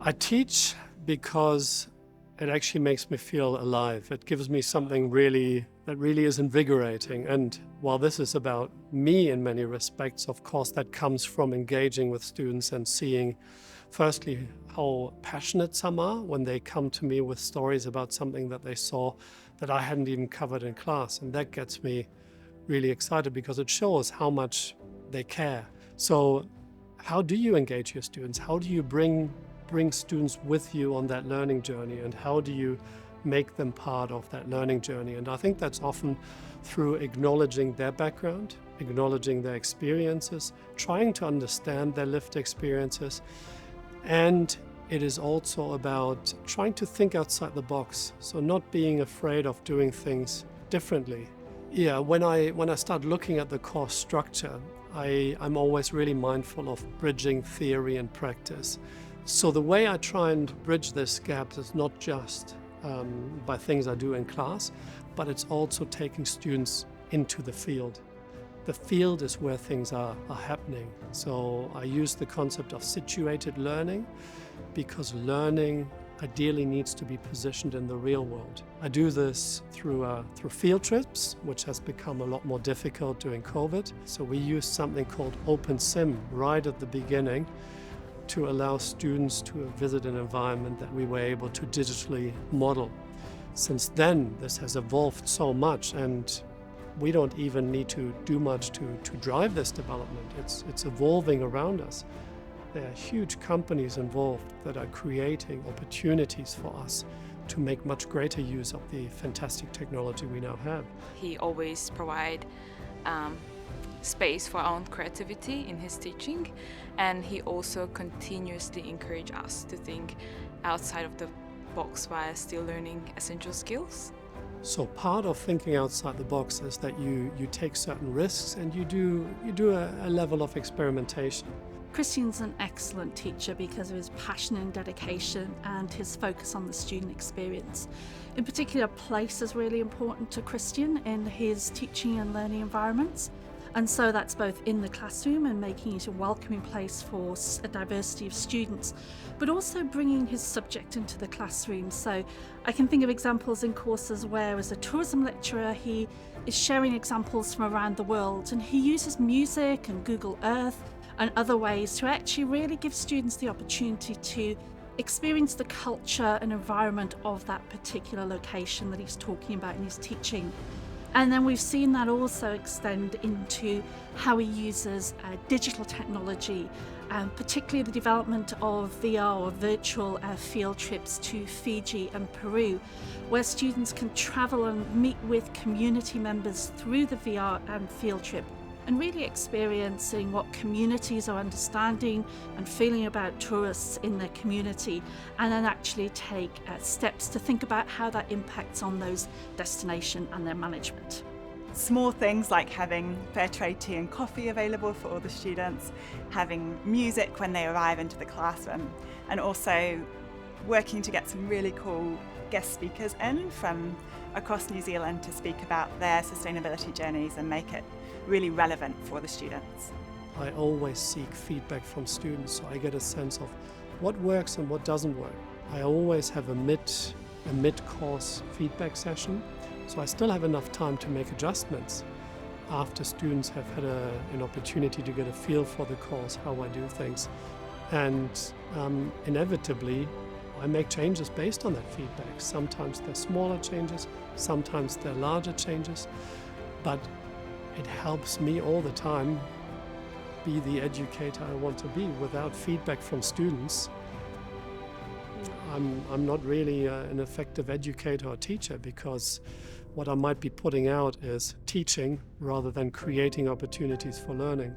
I teach because it actually makes me feel alive. It gives me something that really is invigorating. And while this is about me in many respects, of course, that comes from engaging with students and seeing, firstly, how passionate some are when they come to me with stories about something that they saw that I hadn't even covered in class. And that gets me really excited because it shows how much they care. So how do you engage your students? How do you bring students with you on that learning journey, and how do you make them part of that learning journey? And I think that's often through acknowledging their background, acknowledging their experiences, trying to understand their lived experiences. And it is also about trying to think outside the box, so not being afraid of doing things differently. Yeah, when I start looking at the course structure, I'm always really mindful of bridging theory and practice. So the way I try and bridge this gap is not just by things I do in class, but it's also taking students into the field. The field is where things are happening. So I use the concept of situated learning because learning ideally needs to be positioned in the real world. I do this through field trips, which has become a lot more difficult during COVID. So we use something called OpenSim right at the beginning to allow students to visit an environment that we were able to digitally model. Since then, this has evolved so much, and we don't even need to do much to drive this development. It's evolving around us. There are huge companies involved that are creating opportunities for us to make much greater use of the fantastic technology we now have. He always provides space for our own creativity in his teaching, and he also continuously encourages us to think outside of the box while still learning essential skills. So part of thinking outside the box is that you take certain risks and you do a level of experimentation. Christian's an excellent teacher because of his passion and dedication and his focus on the student experience. In particular, place is really important to Christian in his teaching and learning environments. And so that's both in the classroom and making it a welcoming place for a diversity of students, but also bringing his subject into the classroom. So I can think of examples in courses where, as a tourism lecturer, he is sharing examples from around the world, and he uses music and Google Earth and other ways to actually really give students the opportunity to experience the culture and environment of that particular location that he's talking about in his teaching. And then we've seen that also extend into how he uses digital technology, particularly the development of VR or virtual field trips to Fiji and Peru, where students can travel and meet with community members through the VR and field trip, and really experiencing what communities are understanding and feeling about tourists in their community, and then actually take steps to think about how that impacts on those destinations and their management. Small things like having fair trade tea and coffee available for all the students, having music when they arrive into the classroom, and also working to get some really cool guest speakers in from across New Zealand to speak about their sustainability journeys and make it really relevant for the students. I always seek feedback from students, so I get a sense of what works and what doesn't work. I always have a mid-course feedback session, so I still have enough time to make adjustments after students have had an opportunity to get a feel for the course, how I do things. And inevitably, I make changes based on that feedback. Sometimes they're smaller changes, sometimes they're larger changes, but it helps me all the time be the educator I want to be. Without feedback from students, I'm not really an effective educator or teacher, because what I might be putting out is teaching rather than creating opportunities for learning.